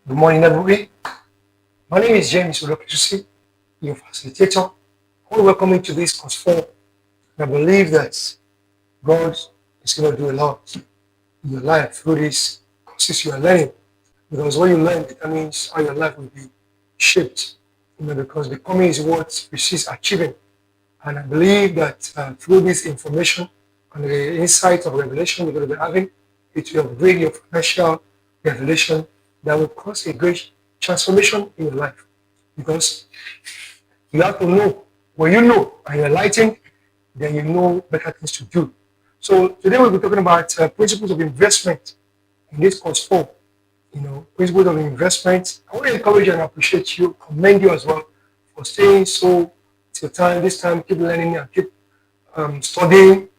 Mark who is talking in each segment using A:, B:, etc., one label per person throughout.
A: Good morning, everybody. My name is James Olokesusi, your facilitator. I want to welcome you to this course 4. I believe that God is going to do a lot in your life through these courses you are learning. Because what you learn determines how your life will be shaped. Because becoming is what precedes achieving. And I believe that through this information and the insight of revelation we're going to be having, it will upgrade your financial revelation that will cause a great transformation in your life. Because you have to know when you know and you're enlightened, then you know better things to do. So today we'll be talking about principles of investment in this course 4. Principles of investment. I want to encourage you and appreciate you, commend you as well for staying so till time. This time, keep learning and keep studying.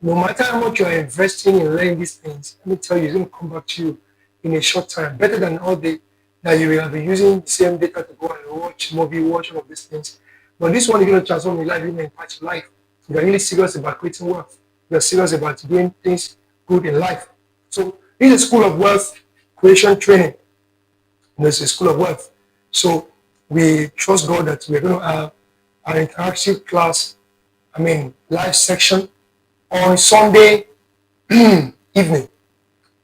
A: No matter how much you are investing in learning these things, let me tell you, it's going to come back to you in a short time. Better than all day that you will be using the same data to go and watch movie, watch all of these things. But this one is going to transform your life, even impact your life. You're really serious about creating wealth. You're serious about doing things good in life. So this is a school of wealth creation training. It's a school of wealth. So we trust God that we're going to have an interactive class, live section on Sunday evening.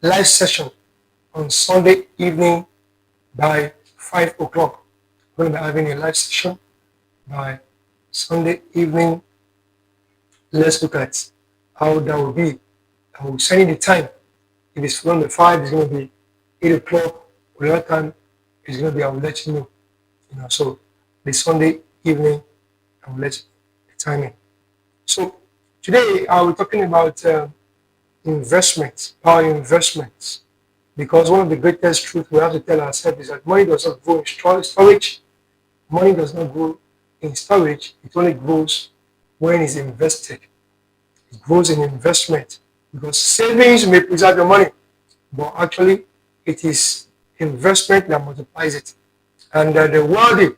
A: Live session on Sunday evening by 5 o'clock. We're going to be having a live session by Sunday evening. Let's look at how that will be. I will send you the time. If it's from the 5, it's going to be 8 o'clock. Whatever time it's going to be, I will let you know. So the Sunday evening, I will let you know the timing. So today I will be talking about investments, power investments. Because one of the greatest truths we have to tell ourselves is that money does not grow in storage. Money does not grow in storage. It only grows when it's invested. It grows in investment. Because savings may preserve your money, but actually it is investment that multiplies it. And the wealthy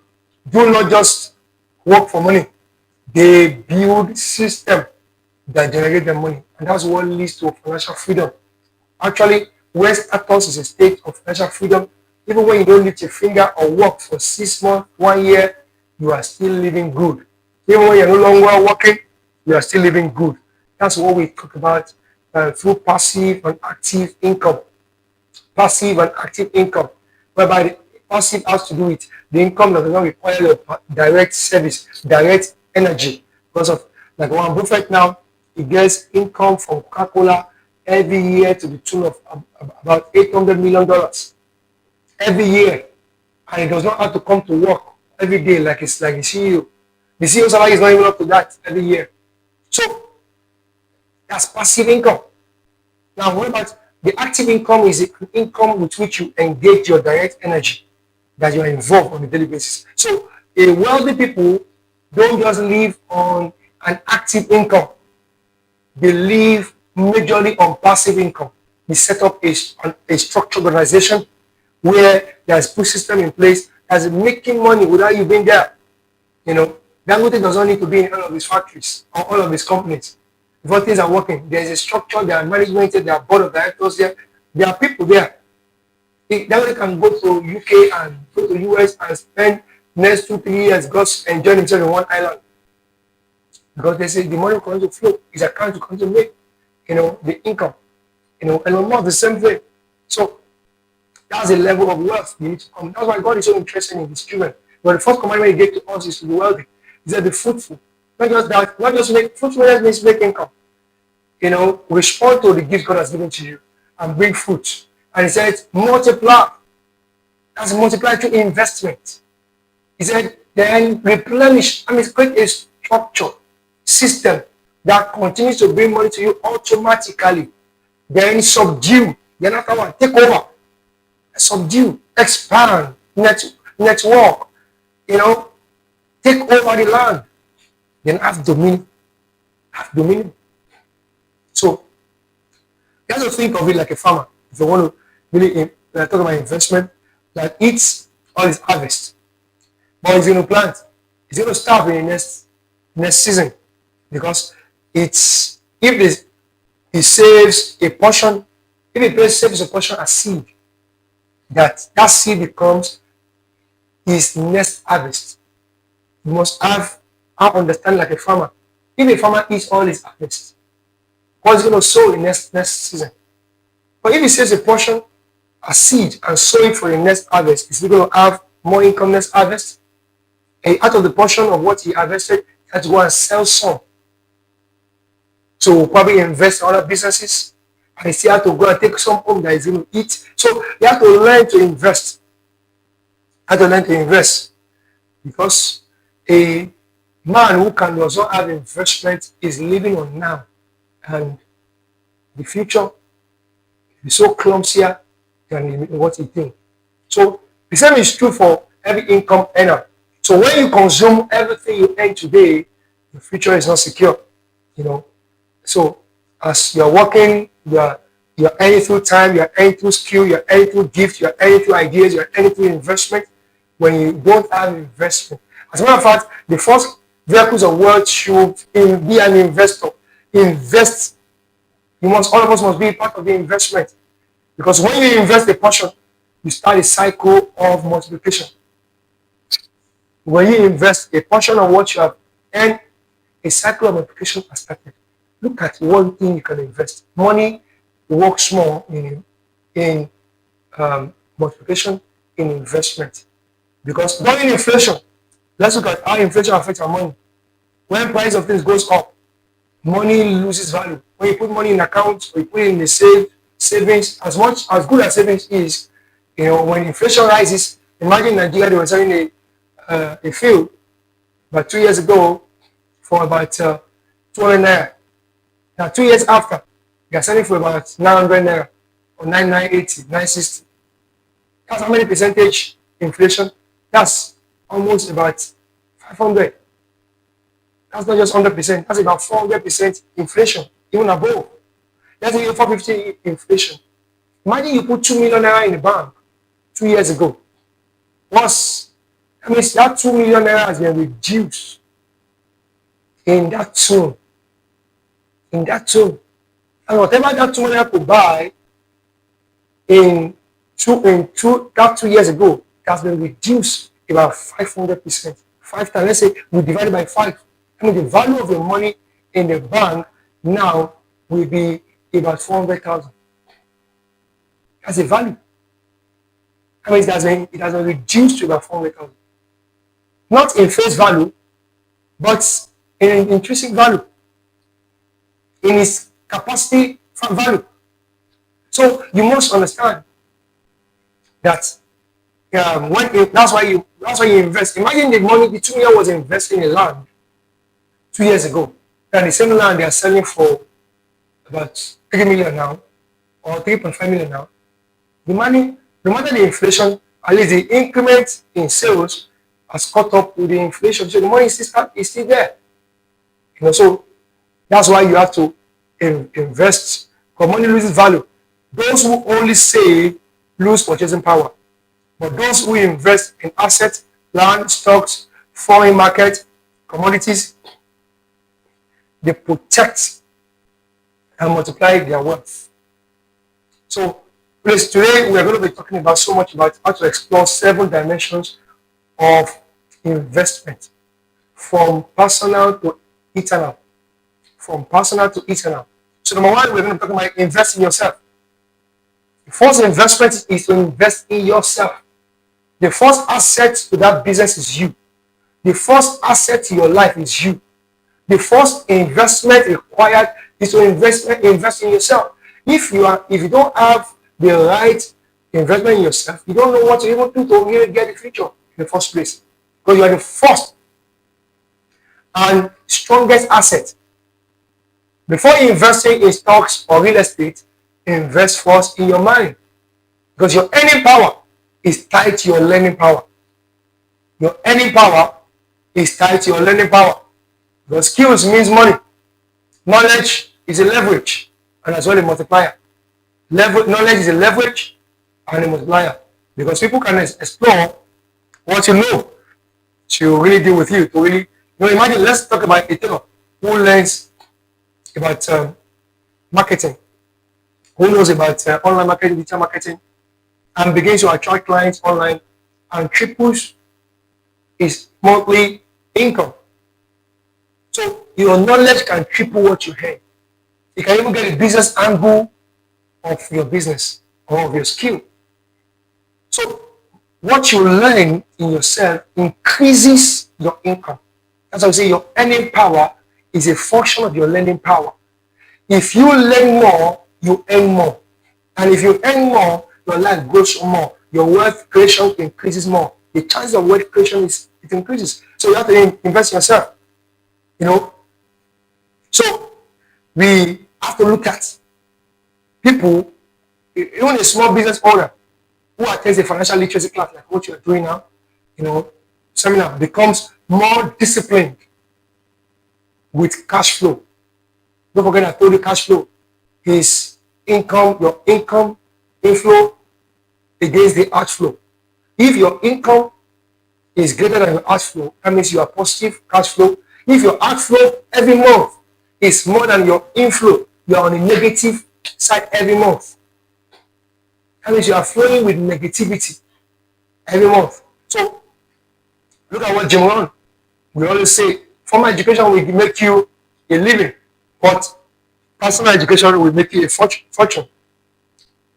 A: do not just work for money. They build system that generate the money. And that's what leads to financial freedom. Actually, where status is a state of financial freedom, even when you don't lift a finger or work for 6 months, 1 year, you are still living good. Even when you're no longer working, you are still living good. That's what we talk about through passive and active income. Passive and active income, whereby the passive has to do with the income that does not require your direct service, direct energy. Because of like Warren Buffett now, he gets income from Coca-Cola every year to the tune of about $800 million every year, and he does not have to come to work every day like it's like the CEO. The CEO salary is not even up to that every year. So that's passive income. Now, what about the active income? Is an income with which you engage your direct energy that you are involved on a daily basis. So, a wealthy people don't just live on an active income; they live majorly on passive income. They set up a structured organization where there's put system in place that's making money without you being there. Dangote does not need to be in all of his factories or all of his companies. Before things are working, there's a structure, there are management, there are board of directors there, there are people there. Dangote can go to UK and go to US and spend next 2-3 years just enjoying himself in one island. Because they say the money comes to flow, his account to come to make, the income, and almost the same thing. So that's a level of wealth you need to come. That's why God is so interested in his children. But the first commandment he gave to us is to be wealthy. He said, be fruitful. Not just that, not just make fruitfulness means make income. Respond to the gift God has given to you and bring fruit. And he said, multiply. That's multiply through investment. He said, then replenish. Create a structure, system that continues to bring money to you automatically. Then subdue. Then after one, take over. Subdue, expand, network, take over the land, then have dominion. Have dominion. So you have to think of it like a farmer. If you want to really talk about investment, that eats all his harvest, but he's going to plant. He's going to starve in the next season because it's if he saves a portion, if he saves a portion as seed, that seed becomes his next harvest. You must have understand like a farmer. If a farmer eats all his harvest, what's going to sow in next season? But if he saves a portion, a seed, and sow it for the next harvest, is he going to have more income next harvest? And out of the portion of what he harvested, he has to go and sell some. So we'll probably invest in other businesses, and he still have to go and take some home that he's going to eat. So you have to learn to invest. Have to learn to invest, because a man who can also have investment is living on now, and the future is so clumsier than what he thinks. So the same is true for every income earner. So when you consume everything you earn today, the future is not secure. So as you're working, you're earning through time, you're earning through skill, you're earning through gift, you're earning through ideas, you're earning through investment. When you don't have investment, as a matter of fact, the first vehicles of wealth should be an investor. Invest. All of us must be part of the investment, because when you invest a portion, you start a cycle of multiplication. When you invest a portion of what you have earned, a cycle of multiplication has started. Look at one thing you can invest. Money works more in multiplication, in investment. Because during inflation, let's look at how inflation affects our money. When price of things goes up, money loses value. When you put money in accounts, or you put it in the savings, as good as savings is, when inflation rises, imagine Nigeria, they were selling a field about 2 years ago for about 200 naira. Now 2 years after, they are selling for about 900 naira, or 980, 960. That's how many percentage inflation? That's almost about 500. That's not just 100%. That's about 400% inflation, even above. That's even 450 inflation. Imagine you put 2 million naira in the bank 2 years ago. That means that 2 million naira has been reduced in that tune. And whatever that 2 million could buy in 2 years ago, it has been reduced about 500%. 5 times. Let's say we divide it by 5. The value of your money in the bank now will be about 400,000. That's the value. That means it has been reduced to about 400,000. Not in face value, but in intrinsic value, in its capacity value. So you must understand that that's why you invest. Imagine the money, the 2 million was invested in land 2 years ago. And the same land they are selling for about 3 million now, or 3.5 million now. The money, no matter the inflation, at least the increment in sales has caught up with the inflation. So the money is still there. So that's why you have to invest, because money loses value. Those who only save lose purchasing power. But those who invest in assets, land, stocks, foreign market, commodities, they protect and multiply their wealth. So please, today we are going to be talking about how to explore 7 dimensions of investment, from personal to eternal. From personal to eternal. So number 1, we're going to talk about invest in yourself. The first investment is to invest in yourself. The first asset to that business is you. The first asset to your life is you. The first investment required is to invest in yourself. If you don't have the right investment in yourself, you don't know what to even do to really get the future in the first place. Because you are the first and strongest asset. Before investing in stocks or real estate, invest first in your mind. Because your earning power is tied to your learning power. Your earning power is tied to your learning power. Your skills means money. Knowledge is a leverage and as well a multiplier. Knowledge is a leverage and a multiplier. Because people can explore what you know to really deal with you. To really, imagine, let's talk about a tailor who learns about marketing, who knows about online marketing, digital marketing, and begins to attract clients online and triples his monthly income. So your knowledge can triple what you earn. You can even get a business angle of your business or of your skill. So what you learn in yourself increases your income. That's why I say your earning power is a function of your learning power. If you learn more, you earn more. And if you earn more, your life grows more. Your wealth creation increases more. The chances of wealth creation it increases. So you have to invest in yourself. You know. So we have to look at people, even a small business owner who attends a financial literacy class like what you're doing now, seminar, becomes more disciplined with cash flow. Don't forget I told you cash flow is income, your income inflow against the outflow. If your income is greater than your outflow, that means you are positive cash flow. If your outflow every month is more than your inflow, you are on the negative side every month. That means you are flowing with negativity every month. So look at what Jim Rohn, we always say, formal education will make you a living, but personal education will make you a fortune.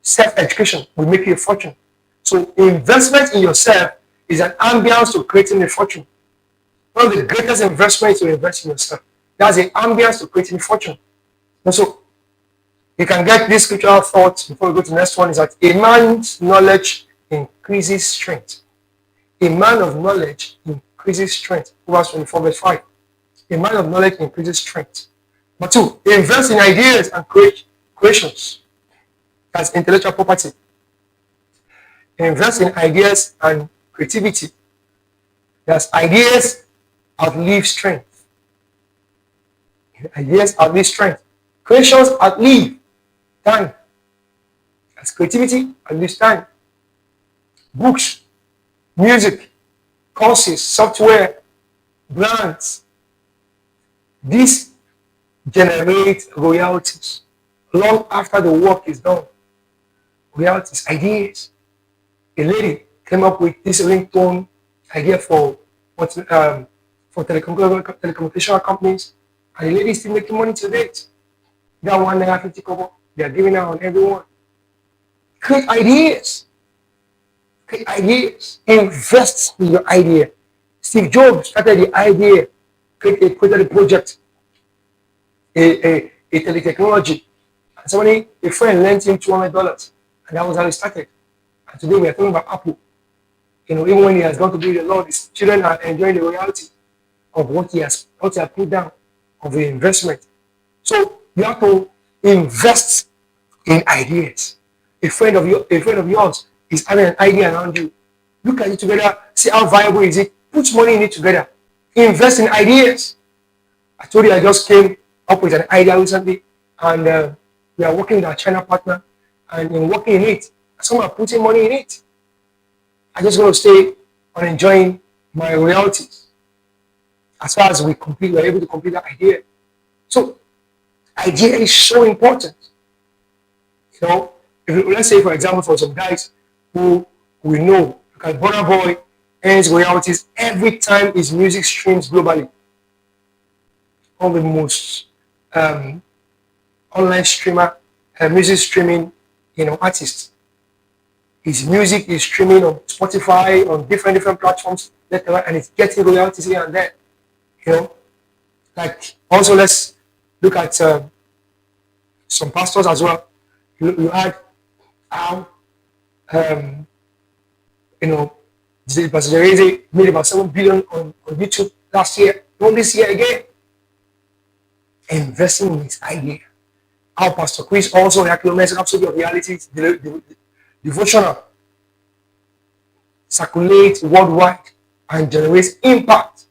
A: Self-education will make you a fortune. So investment in yourself is an ambience to creating a fortune. One of the greatest investments to invest in yourself. That's an ambience to creating a fortune. And so you can get this scriptural thought before we go to the next one, is that a man's knowledge increases strength. A man of knowledge increases strength. Verse 24, verse 5. A man of knowledge increases strength. Number 2, invest in ideas and creations. That's intellectual property. Invest in ideas and creativity. That's ideas outlive strength. Ideas outlive strength. Creations outlive time. That's creativity outlives time. Books, music, courses, software, brands. These generate royalties long after the work is done. Royalties, ideas. A lady came up with this ringtone idea for telecommunication companies, and the lady is still making money today. That $1.50 they are giving out on everyone. Create ideas. Create ideas. Invest in your idea. Steve Jobs started the idea, created a project, a teletechnology. And a friend lent him $200, and that was how he started. And today we are talking about Apple. Even when he has gone to be the Lord, his children are enjoying the royalty of what he has put down of the investment. So you have to invest in ideas. A friend of yours is having an idea around you. Look at it together, see how viable is it. Put money in it together. Invest in ideas. I told you I just came up with an idea recently, and we are working with our China partner, and in working in it, some are putting money in it. I'm just going to stay on enjoying my royalties as far as we're able to complete that idea. So, idea is so important. Let's say, for example, for some guys who we know, because Burna Boy earns royalties every time his music streams globally. One of the most online streamer, music streaming, artists. His music is streaming on Spotify, on different platforms, and it's getting royalties here and there. Like also let's look at some pastors as well. You had how Pastor Jerezi made about 7 billion on YouTube last year, not this year again. Investing in his idea. How Pastor Chris also recognized absolute of reality, devotional, circulates worldwide and generates impact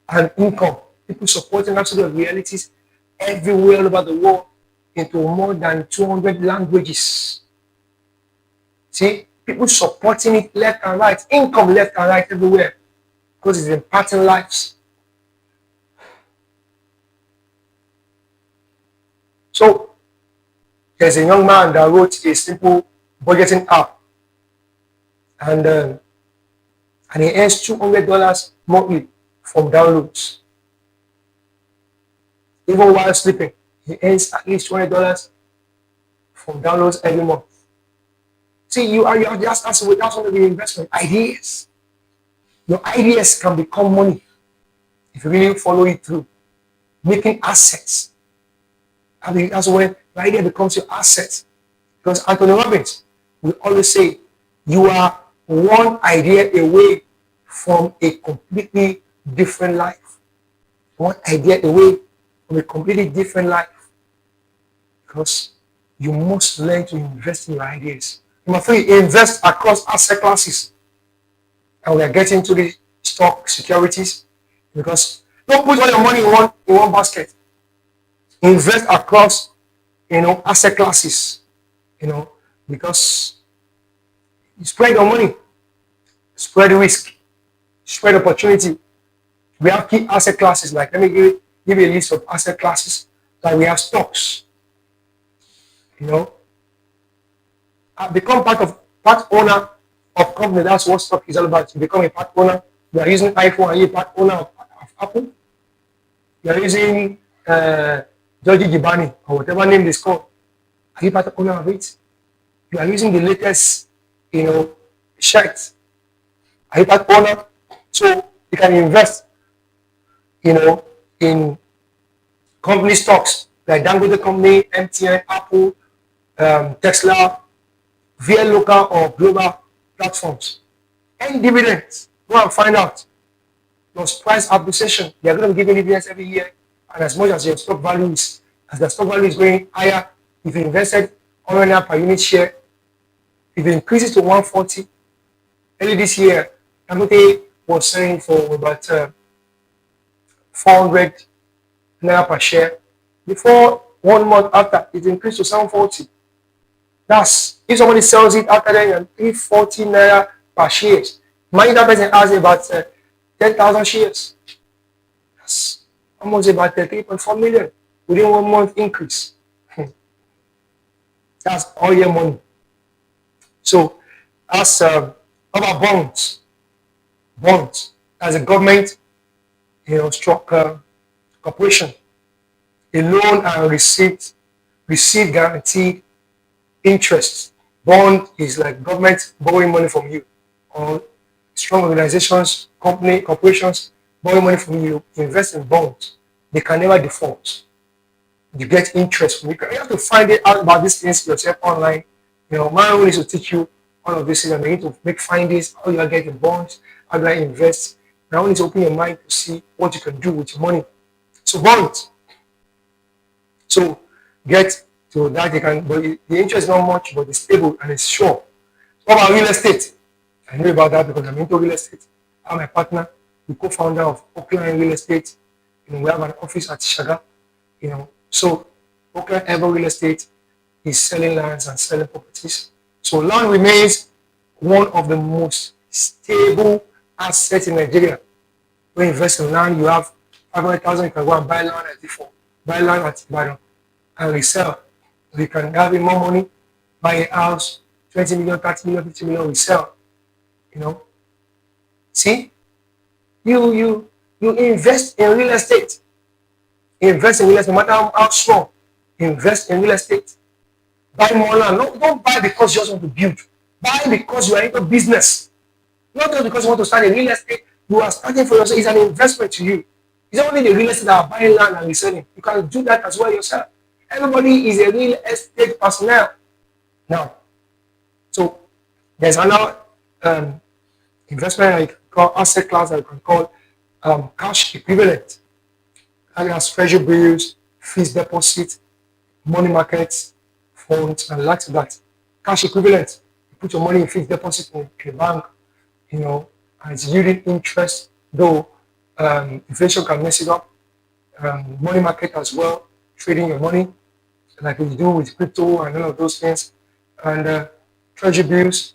A: and income. People supporting absolute realities everywhere all over the world into more than 200 languages. See, people supporting it left and right, income left and right everywhere, because it's impacting lives. So, there's a young man that wrote a simple budgeting app and he earns $200 monthly from downloads. Even while sleeping, he earns at least $20 from downloads every month. See, you are just asking without some of the investment ideas. Your ideas can become money if you really follow it through, making assets. I mean, that's when the idea becomes your asset. Because Anthony Robbins will always say, you are one idea away from a completely different life. One idea away from a completely different life. Because you must learn to invest in your ideas. Number three, invest across asset classes. And we are getting to the stock securities, because don't put all your money in one basket. Invest across, asset classes, because you spread your money, spread risk, spread opportunity. We have key asset classes. Like, let me give you a list of asset classes. Like, we have stocks. Become part owner of company. That's what stock is all about. You become a part owner. You are using iPhone, and you're a part owner of Apple. You are using Georgie Gibani or whatever name is called. Are you part owner of it? You are using the latest, shirt. Are you part owner? So you can invest, in company stocks like Dangote Company, MTN, Apple, Tesla, via local or global platforms. And dividends, go and find out. Your price appreciation, they are going to be giving dividends every year. And as much as your stock value is, as the stock value is going higher, if you invested 100 per unit share, if it increases to 140, early this year, Dangote was selling for about 400 naira per share. Before 1 month after, it increased to 740. That's if somebody sells it after then 340 naira per shares. Mind that person has about 10,000 shares. That's almost about 3.4 million within 1 month increase. That's all your money. So as about bonds. Bonds as a government, struck corporation. A loan and receive guaranteed interest. Bond is like government borrowing money from you, or strong organizations, corporations borrow money from you, invest in bonds. They can never default. You get interest from it. You have to find out about these things yourself online. My role is to teach you all of this things, and you need to make findings. How you are getting bonds, how do I invest? Now you need to open your mind to see what you can do with your money. So bonds. So get to that. You can, but the interest is not much, but it's stable and it's sure. What about real estate? I know about that because I'm into real estate. I'm a partner, the co-founder of Oakland Real Estate. We have an office at Shaga. So Oakland Ever Real Estate is selling lands and selling properties. So land remains one of the most stable assets in Nigeria. When you invest in land, you have 500,000, you can go and buy land at D4, buy land at Ibadan, and resell. You can have more money, buy a house, 20 million, 30 million, 50 million, resell. See, you invest in real estate. Invest in real estate, no matter how strong. Invest in real estate. Buy more land. No, don't buy because you just want to build. Buy because you are into business. Not just because you want to start a real estate. You are starting for yourself. It's an investment to you. It's not only the real estate that are buying land and reselling. You can do that as well yourself. Everybody is a real estate personnel now. So there's another investment I can call asset class that you can call cash equivalent. And has treasury bills, fixed deposit, money markets, funds, and lots of that. Cash equivalent. You put your money in fixed deposit in a bank, and it's yielding interest, though inflation can mess it up. Money market as well, trading your money, like we do with crypto and all of those things. And treasury bills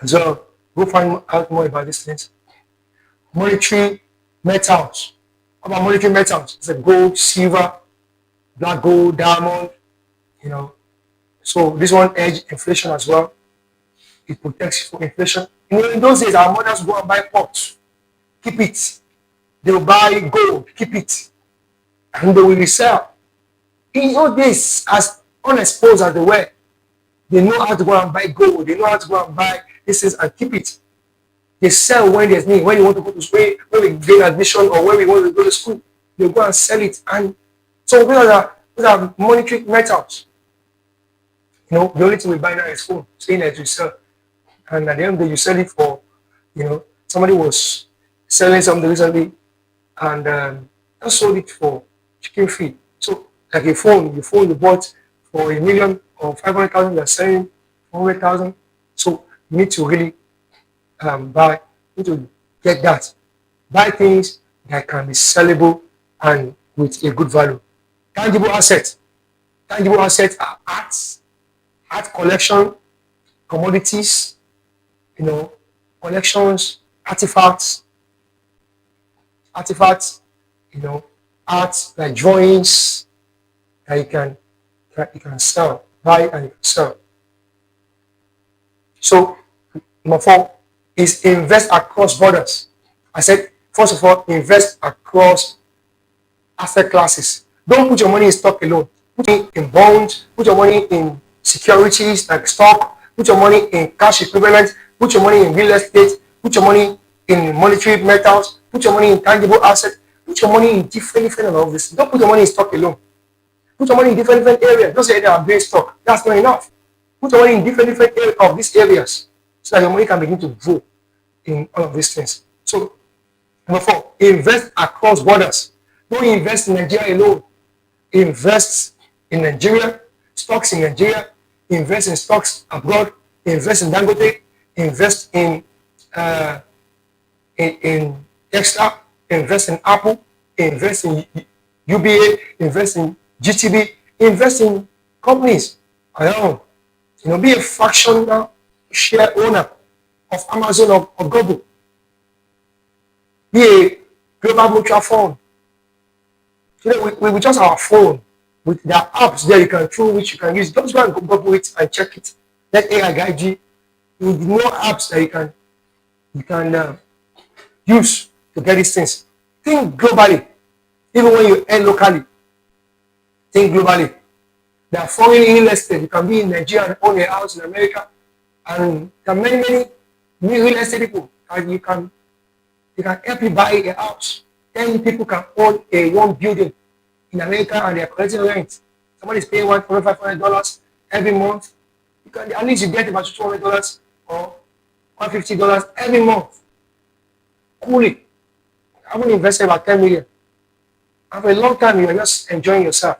A: as well. Go find out more about these things. Monetary metals. How about monetary metals? It's like gold, silver, black gold, diamond, So this one edge inflation as well. It protects you from inflation. In those days, our mothers go and buy pots, keep it. They will buy gold, keep it, and they will resell. In those days, as unexposed as they were, they know how to go and buy gold. They know how to go and buy this is and keep it. They sell when there's need. When you want to go to school, when we gain admission or when we want to go to school, they go and sell it. And so those are monetary metals. The only thing we buy now is phone, saying that you sell. And at the end of the day, you sell it for, somebody was selling something recently and just sold it for chicken feed. So like a phone you bought for $1 million or 500,000, you're selling 400,000. So you need to really buy, you need to get that. Buy things that can be sellable and with a good value. Tangible assets. Tangible assets are art collection, commodities, collections, artifacts, art like drawings that you can sell, buy and you can sell. So number 4 is invest across borders. I said, first of all, invest across asset classes. Don't put your money in stock alone. Put it in bonds, put your money in securities like stock, put your money in cash equivalent, put your money in real estate, put your money in monetary metals, put your money in tangible assets, put your money in different of all this. Don't put your money in stock alone. Put your money in different areas. Don't say that I'm doing stock. That's not enough. Put your money in different areas of these areas so that your money can begin to grow in all of these things. So number 4, invest across borders. Don't invest in Nigeria alone. Invest in Nigeria, stocks in Nigeria, invest in stocks abroad, invest in Dangote, invest in Extra, invest in Apple, invest in UBA, invest in GTB, invest in companies around. Be a fractional share owner of Amazon or Google. Be a global mutual fund. With just our phone, with the apps there you can through which you can use. Just go and Google it and check it. Let AI guide you. With more apps that you can use to get these things. Think globally. Even when you earn locally, think globally. There are foreign real estate. You can be in Nigeria and own a house in America, and there are many real estate people and you can help you buy a house. 10 people can own one building in America and they are collecting rent. Somebody is paying $500 every month. You can at least you get about $200 or $150 every month. Coolly. I haven't invested about 10 million. After a long time, you are just enjoying yourself.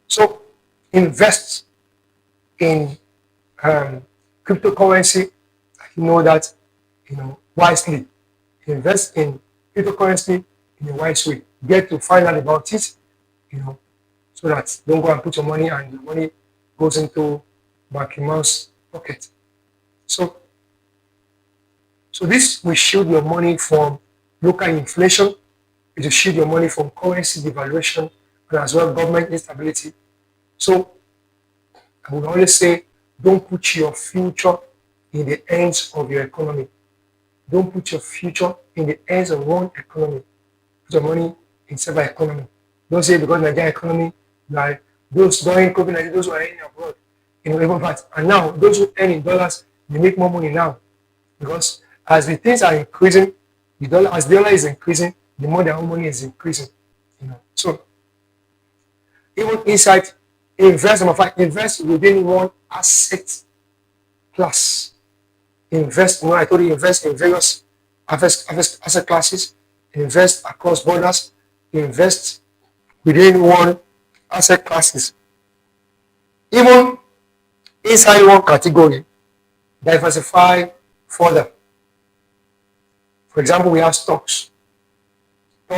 A: So invest in cryptocurrency. That wisely. Invest in cryptocurrency in a wise way. Get to find out about it, so that don't go and put your money and your money goes into Banky Mouse pocket. So this will shield your money from local inflation. It will shield your money from currency devaluation and as well government instability. So I would always say, don't put your future in the hands of your economy. Don't put your future in the hands of one economy. Put your money in several economy. Don't say because Nigerian economy, like those during COVID-19, those who are earning abroad, even part. And now those who earn in dollars, they make more money now. Because as the things are increasing, as the dollar is increasing, the more their own money is increasing. So even inside, number 5, invest within one asset class. Invest, I told you, invest in various asset classes, invest across borders, invest within one asset classes. Even inside one category, diversify further. For example, we have stocks.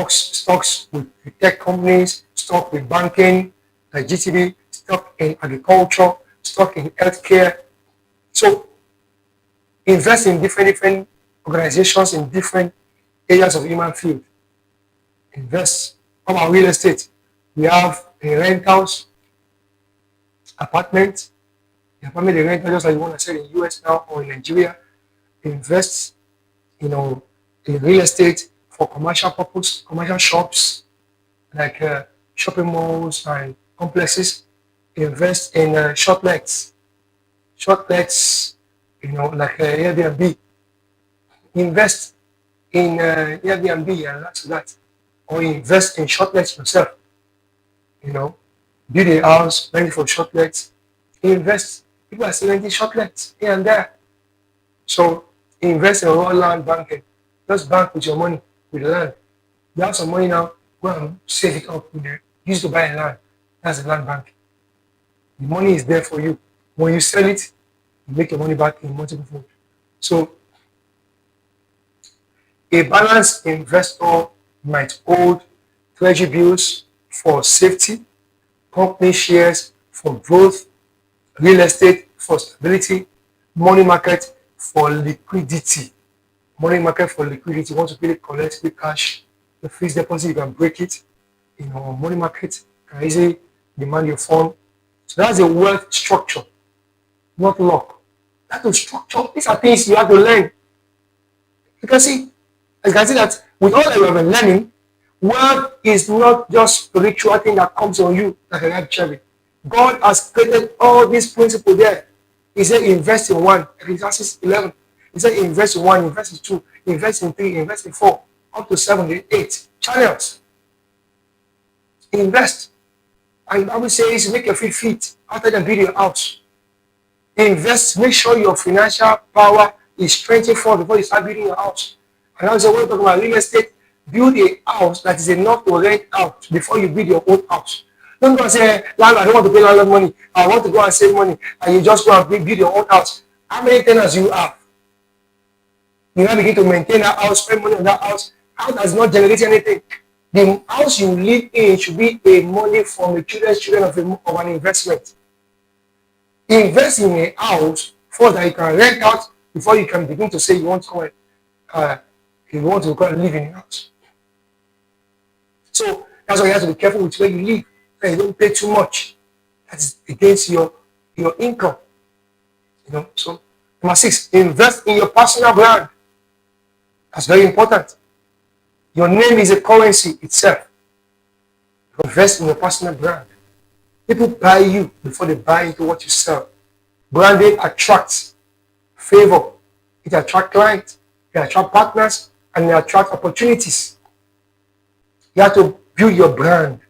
A: Stocks with tech companies, stock with banking, like GTB, stock in agriculture, stock in healthcare. So invest in different organizations in different areas of human field. Invest. How about real estate? We have rentals, apartments, The family they rent, just like you want to sell in US now or in Nigeria, invest, you know, in real estate for commercial purpose, commercial shops like shopping malls and complexes. Invest in short legs, like Airbnb. Invest in Airbnb and that's that, or invest in short legs yourself. You know, build a house, rent it for short legs. Invest. People are still renting short legs here and there. So invest in raw land banking. Just bank with your money, with the land. You have some money now, go and save it up with the use to buy a land. That's the land bank. The money is there for you. When you sell it, you make your money back in multiple folds. So a balanced investor might hold treasury bills for safety, company shares for growth, real estate for stability, money market for liquidity. Money market for liquidity. You want to really collect the cash, the fixed deposit, you can break it. Money market can easily demand your fund. So that's a wealth structure, not luck. That's a structure. These are things you have to learn. You can see that with all that you have been learning, wealth is not just spiritual thing that comes on you like a ripe cherry. God has created all these principles there. He said invest in one, Ecclesiastes 11. He said invest in one, invest in two, invest in three, invest in four, up to 7, 8 channels. Invest. And I would say make your feet after them build your house. Invest, make sure your financial power is strengthened first before you start building your house. And also when you talk about real estate, build a house that is enough to rent out before you build your own house. Don't go and say, landlord, I don't want to pay landlord money. I want to go and save money. And you just go and build your own house. How many tenants you have? You now begin to maintain that house, spend money on that house. House does not generate anything. The house you live in should be a money from the children of an investment. Invest in a house first that you can rent out before you can begin to say you want to come and live in a house. So that's why you have to be careful with where you live. So you don't pay too much. That's against your income. So number 6, invest in your personal brand. That's very important. Your name is a currency itself. Invest in your personal brand. People buy you before they buy into what you sell. Branding attracts favor. It attracts clients. It attracts partners. And it attracts opportunities. You have to build your brand.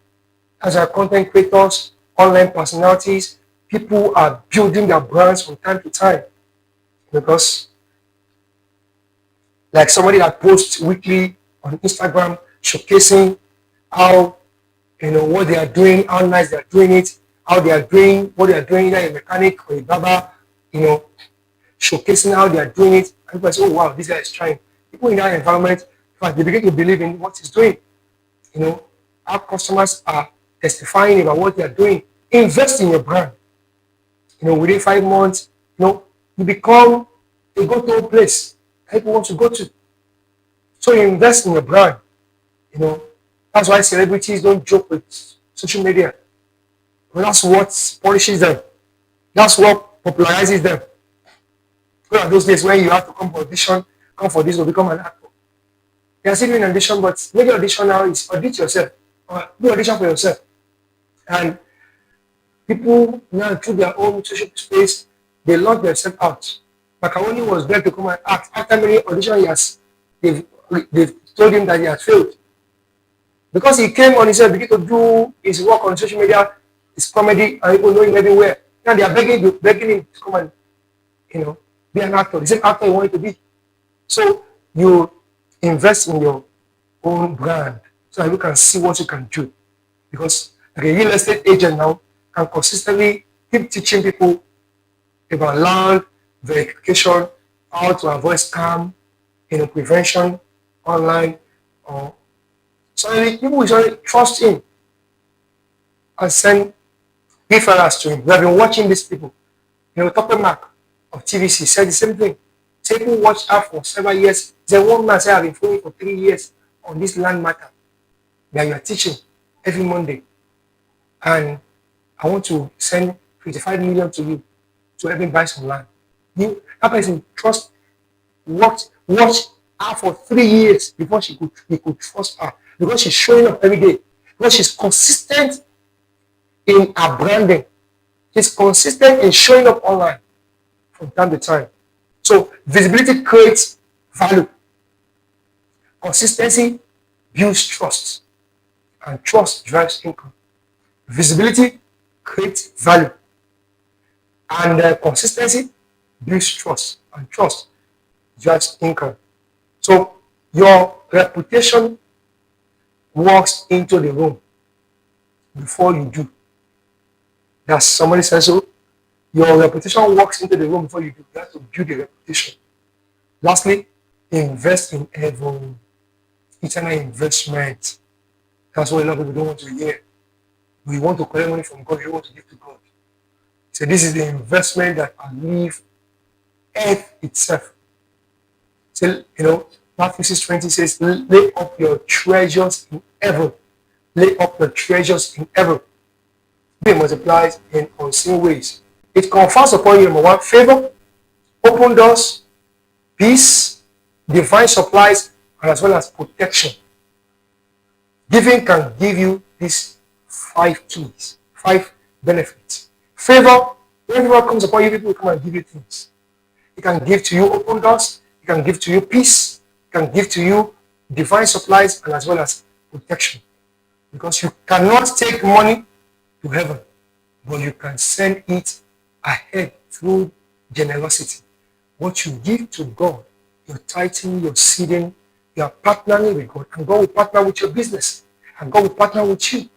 A: As our content creators, online personalities, people are building their brands from time to time. Because like somebody that posts weekly on Instagram showcasing how what they are doing, how nice they are doing it, how they are doing what they are doing, like a mechanic or a barber, showcasing how they are doing it. And people say, oh wow, this guy is trying. People in that environment, in fact, they begin to believe in what he's doing. Our customers are testifying about what they are doing. Invest in your brand. Within 5 months, you become a go-to place people want to go to. So you invest in your brand. That's why celebrities don't joke with social media. But that's what polishes them. That's what popularizes them. Look at those days when you have to come for audition, come for this or become an actor. You are still doing audition, but maybe audition now is audit yourself. Or do audition for yourself. And people now through their own social space, they lock themselves out. Macaroni was there to come and act. After many audition years, they've told him that he had failed. Because he came on himself, began to do his work on social media, his comedy, and people know him everywhere. Now they are begging him to come and, be an actor. The same actor he wanted to be. So you invest in your own brand so that you can see what you can do. Because like a real estate agent now can consistently keep teaching people about land, verification, how to avoid scam, prevention online, or so people will trust him and send referrals to him. We have been watching these people. Top Mark of TVC said the same thing. People watched her for several years. Then one man said, I've been following for 3 years on this land matter that you are teaching every Monday. And I want to send 55 million to you. to help him buy some land. That person watch her for 3 years before he could trust her, because she's showing up every day, because she's consistent in her branding. She's consistent in showing up online from time to time. So visibility creates value. Consistency builds trust, and trust drives income. Visibility creates value, and consistency builds trust, and trust drives income. So your reputation walks into the room before you do. That's somebody says so. Your reputation walks into the room before you do. You have to build a reputation. Lastly, invest in heaven. Eternal investment. That's what a lot of people don't want to hear. We want to collect money from God. We want to give to God. So this is the investment that outlives earth itself. So, Matthew 6:20 says, lay up your treasures in heaven. Lay up your treasures in heaven. It multiplies in unseen ways. It confers upon you, number one, favor, open doors, peace, divine supplies, and as well as protection. Giving can give you these 5 keys, 5 benefits. Favor, when favor comes upon you, people will come and give you things. It can give to you open doors, it can give to you peace, it can give to you divine supplies, and as well as protection. Because you cannot take money to heaven, but you can send it ahead through generosity. What you give to God, you're tithing, you're seeding, you're partnering with God, and God will partner with your business, and God will partner with you.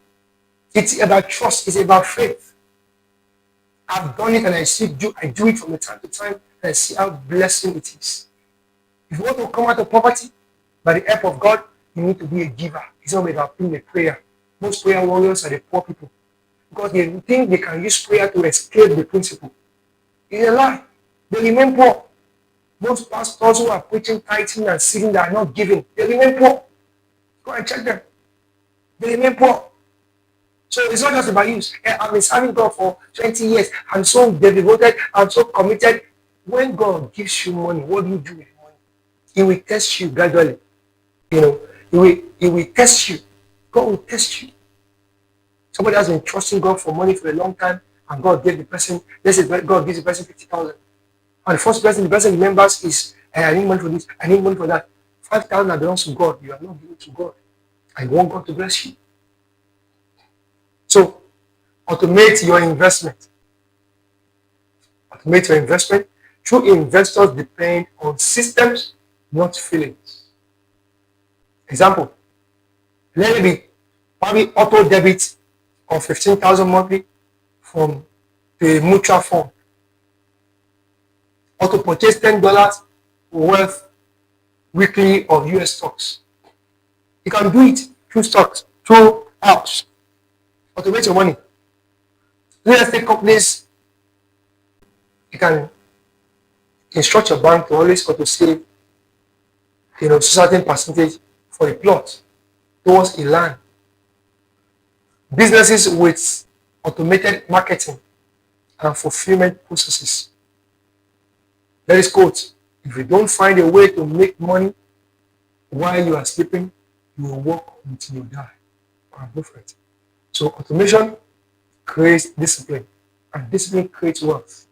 A: It's about trust, it's about faith. I've done it and I do it from time to time, and I see how blessing it is. If you want to come out of poverty by the help of God, you need to be a giver. It's not about being a prayer. Most prayer warriors are the poor people, because they think they can use prayer to escape the principle. It's a lie. They remain poor. Most pastors who are preaching tithing and seeing that are not giving, they remain poor. Go and check them. They remain poor. So it's not just about you. I've been serving God for 20 years. I'm so devoted. I'm so committed. When God gives you money, what do you do with money? He will test you gradually. He will test you. God will test you. Somebody has been trusting God for money for a long time, and God gave the person, let's say God gives the person 50,000. And the first person the person remembers is, I need money for this, I need money for that. 5,000 belongs to God. You are not giving to God. I want God to bless you. So, automate your investment. Automate your investment. True investors depend on systems, not feelings. Example, let it be probably auto debit of 15,000 monthly from the mutual fund. Or to purchase $10 worth weekly of US stocks. You can do it through stocks, through apps. Automate your money. Real estate companies, you can instruct your bank to always auto save, certain percentage for a plot towards a land. Businesses with automated marketing and fulfillment processes. There is quote, if you don't find a way to make money while you are sleeping, you will work until you die. So automation creates discipline, and discipline creates wealth.